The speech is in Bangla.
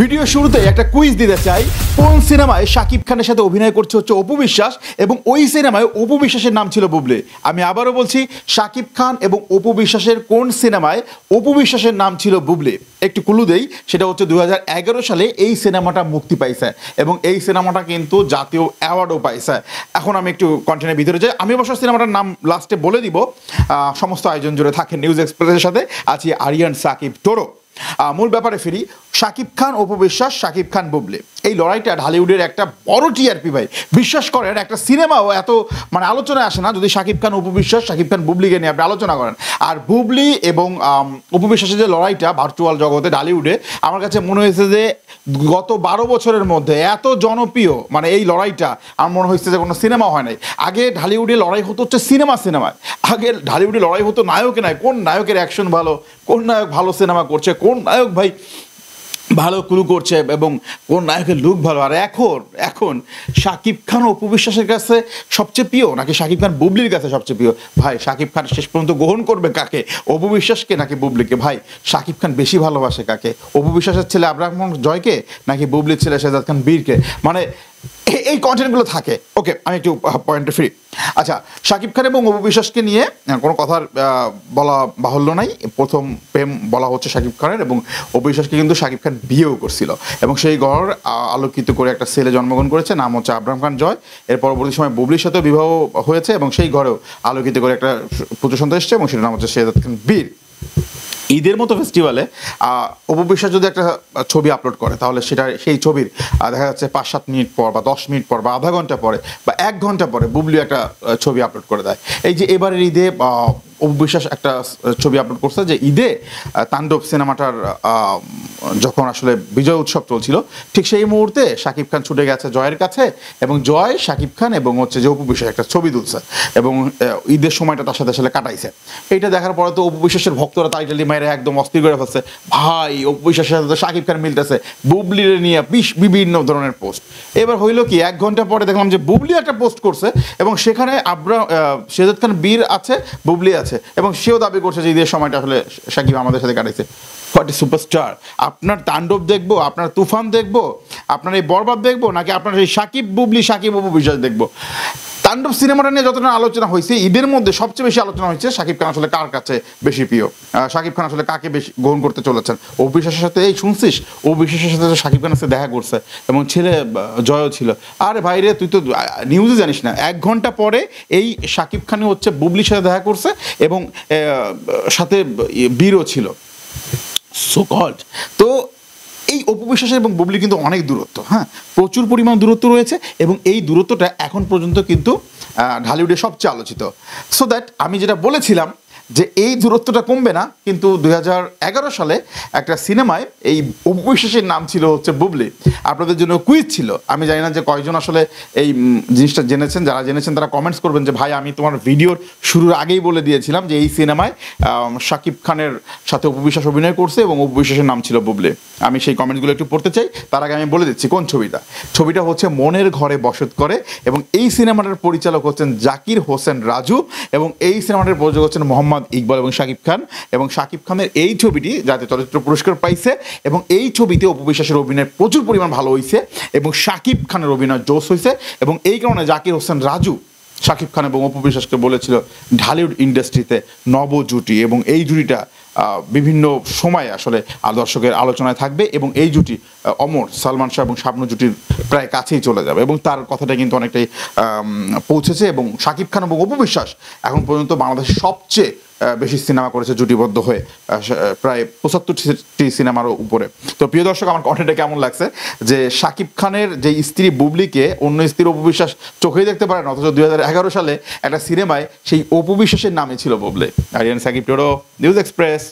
ভিডিও শুরুতে একটা কুইজ দিতে চাই, কোন সিনেমায় শাকিব খানের সাথে অভিনয় করছে হচ্ছে অপু বিশ্বাস এবং ওই সিনেমায় অপু বিশ্বাসের নাম ছিল বুবলি। আমি আবারও বলছি, শাকিব খান এবং অপু বিশ্বাসের কোন সিনেমায় অপু বিশ্বাসের নাম ছিল বুবলি। একটু ক্লু দেই, সেটা হচ্ছে 2011 সালে এই সিনেমাটা মুক্তি পাইছে এবং এই সিনেমাটা কিন্তু জাতীয় অ্যাওয়ার্ডও পাইছে। এখন আমি একটু কন্টেন্টের ভিতরে যাই। আমি অবশ্য সিনেমাটার নাম লাস্টে বলে দিব। সমস্ত আয়োজন জুড়ে থাকে নিউজ এক্সপ্রেসের সাথে আছি আরিয়ান সাকিব টোরো। মূল ব্যাপারে ফিরি, শাকিব খান অপু বিশ্বাস, শাকিব খান বুবলি, এই লড়াইটা ঢালিউডের একটা বড় টিআরপি ভাই। বিশ্বাস করেন, একটা সিনেমাও এত আলোচনায় আসে না যদি শাকিব খান অপু বিশ্বাস, শাকিব খান বুবলিকে নিয়ে আপনি আলোচনা করেন। আর বুবলি এবং অপু বিশ্বাসের যে লড়াইটা ভার্চুয়াল জগতে ঢালিউডে, আমার কাছে মনে হয়েছে যে গত 12 বছরের মধ্যে এত জনপ্রিয় এই লড়াইটা আমার মনে হয়েছে যে কোনো সিনেমা হয় নাই। আগে ঢালিউডে লড়াই হতো হচ্ছে সিনেমায়, আগে ঢালিউডে লড়াই হতো নায়কে নয়, কোন নায়কের অ্যাকশন ভালো, কোন নায়ক ভালো সিনেমা করছে, কোন নায়ক ভাই ভালো ক্লু করছে এবং কোন নায়কের লুক ভালো। আর এখন শাকিব খান অপু বিশ্বাসের কাছে সবচেয়ে প্রিয় নাকি শাকিব খান বুবলির কাছে সবচেয়ে প্রিয়? ভাই শাকিব খান শেষ পর্যন্ত গ্রহণ করবে কাকে, অপু বিশ্বাসকে নাকি বুবলিকে? ভাই শাকিব খান বেশি ভালোবাসে কাকে, অপু বিশ্বাসের ছেলে আবরার রহমান জয়কে নাকি বুবলির ছেলে শেহজাদ খান বীরকে? এই কন্টেন্টগুলো থাকে। ওকে, আমি একটু পয়েন্টে ফ্রি। আচ্ছা, শাকিব খান এবং অপু বিশ্বাসকে নিয়ে কোনো কথার বলা বাহুল্য নাই। প্রথম প্রেম বলা হচ্ছে শাকিব খানের, এবং অপু বিশ্বাসকে কিন্তু শাকিব খান বিয়েও করছিল এবং সেই ঘর আলোকিত করে একটা ছেলে জন্মগ্রহণ করেছে, নাম হচ্ছে আবরাম খান জয়। এর পরবর্তী সময় বুবলির সাথেও বিবাহ হয়েছে এবং সেই ঘরেও আলোকিত করে একটা পুত্র সন্তান এসছে এবং সেটার নাম হচ্ছে শেহজাদ খান বীর। ঈদের মতো ফেস্টিভ্যালে অপু বিশ্বাস যদি একটা ছবি আপলোড করে, তাহলে সেই ছবির দেখা যাচ্ছে 5-7 মিনিট পর বা 10 মিনিট পর বা আধা ঘন্টা পরে বা 1 ঘন্টা পরে বুবলি একটা ছবি আপলোড করে দেয়। এই যে এবারের ঈদে অপু বিশ্বাস একটা ছবি আপলোড করছে যে ঈদে তাণ্ডব সিনেমাটার যখন আসলে বিজয় উৎসব চলছিল, ঠিক সেই মুহূর্তে শাকিব খান ছুটে গেছে জয়ের কাছে এবং জয় শাকিব খান এবং হচ্ছে যে অপু বিশ্বাস একটা ছবি তুলছে এবং ঈদের সময়টা তার সাথে আসলে কাটাইছে। এইটা দেখার পরে তো অপু বিশ্বাসের ভক্তরা টাইটেলি মাইরে একদম অস্থির করে ফেলছে, ভাই অপু বিশ্বাসের সাথে শাকিব খান মিলতেছে, বুবলির নিয়ে বিভিন্ন ধরনের পোস্ট। এবার হইলো কি, 1 ঘন্টা পরে দেখলাম যে বুবলি একটা পোস্ট করছে এবং সেখানে শেহজাদ খান বীর আছে, বুবলি আছে এবং সেও দাবি করছে যে ঈদের সময়টা আসলে শাকিব আমাদের সাথে কাটাইছে। What a superstar! আপনার তাণ্ডব দেখবো, আপনার তুফান দেখবো, আপনার এই বরবাদ দেখবো, নাকি আপনার এই শাকিব বুবলি শাকিব অপু বিশ্বাস দেখবো? তাণ্ডব সিনেমাটা নিয়ে যতটা আলোচনা হয়েছে, ঈদের মধ্যে সবচেয়ে বেশি আলোচনা হয়েছে শাকিব খান আসলে কার কাছে বেশি প্রিয়, শাকিব খান আসলে কাকে বেশি গ্রহণ করতে চলেছেন। অপু বিশ্বাসের সাথে এই শুনছিস, অপু বিশ্বাসের সাথে শাকিব খানের সাথে দেখা করছে এবং ছেলে জয়ও ছিল। আরে ভাই রে, তুই তো নিউজে জানিস না, 1 ঘন্টা পরে এই শাকিব খানই হচ্ছে বুবলির সাথে দেখা করছে এবং সাথে বীরও ছিল। So called. তো এই অপু বিশ্বাস এবং বুবলি কিন্তু অনেক দূরত্ব, প্রচুর পরিমাণ দূরত্ব রয়েছে এবং এই দূরত্বটা এখন পর্যন্ত কিন্তু ঢালিউডে সবচেয়ে আলোচিত। সো দ্যাট আমি যেটা বলেছিলাম যে এই দূরত্বটা কমবে না, কিন্তু 2011 সালে একটা সিনেমায় এই অপু বিশ্বাসের নাম ছিল হচ্ছে বুবলি। আপনাদের জন্য কুইজ ছিল, আমি জানি না যে কয়জন আসলে এই জিনিসটা জেনেছেন। যারা জেনেছেন তারা কমেন্টস করবেন যে ভাই আমি তোমার ভিডিওর শুরুর আগেই বলে দিয়েছিলাম যে এই সিনেমায় শাকিব খানের সাথে অপু বিশ্বাস অভিনয় করছে এবং অপু বিশ্বাসের নাম ছিল বুবলি। আমি সেই কমেন্টসগুলো একটু পড়তে চাই, তার আগে আমি বলে দিচ্ছি কোন ছবিটা হচ্ছে মনের ঘরে বসত করে এবং এই সিনেমাটার পরিচালক হচ্ছেন জাকির হোসেন রাজু এবং এই সিনেমাটার প্রযোজক হচ্ছেন মোহাম্মদ ইকবাল এবং শাকিব খান। এবং শাকিব খানের এই ছবিটি জাতীয় চলচ্চিত্র পুরস্কার পাইছে এবং এই ছবিতে অপু বিশ্বাসের অভিনয় প্রচুর পরিমাণ ভালো হয়েছে এবং শাকিব খানের অভিনয় জোশ হয়েছে এবং এই কারণে জাকির হোসেন রাজু শাকিব খান এবং অপু বিশ্বাসকে বলেছিল ঢালিউড ইন্ডাস্ট্রিতে নব জুটি, এবং এই জুটিটা বিভিন্ন সময় আসলে দর্শকের আলোচনায় থাকবে এবং এই জুটি অমর সালমান শাহ এবং শাবনূর জুটির প্রায় কাছেই চলে যাবে এবং তার কথাটা কিন্তু অনেকটাই পৌঁছেছে। এবং শাকিব খান এবং অপু বিশ্বাস এখন পর্যন্ত বাংলাদেশের সবচেয়ে বেশি সিনেমা করেছে জুটিবদ্ধ হয়ে, প্রায় 75টি সিনেমারও উপরে। তো প্রিয় দর্শক, আমার কন্টেন্টটা কেমন লাগছে যে শাকিব খানের যে স্ত্রী বুবলিকে অন্য স্ত্রী অপু বিশ্বাস চোখেই দেখতে পারেন, অথচ 2011 সালে একটা সিনেমায় সেই অপু বিশ্বাসের নামে ছিল বুবলি। আরিয়ান সাকিব টোরো, নিউজ এক্সপ্রেস।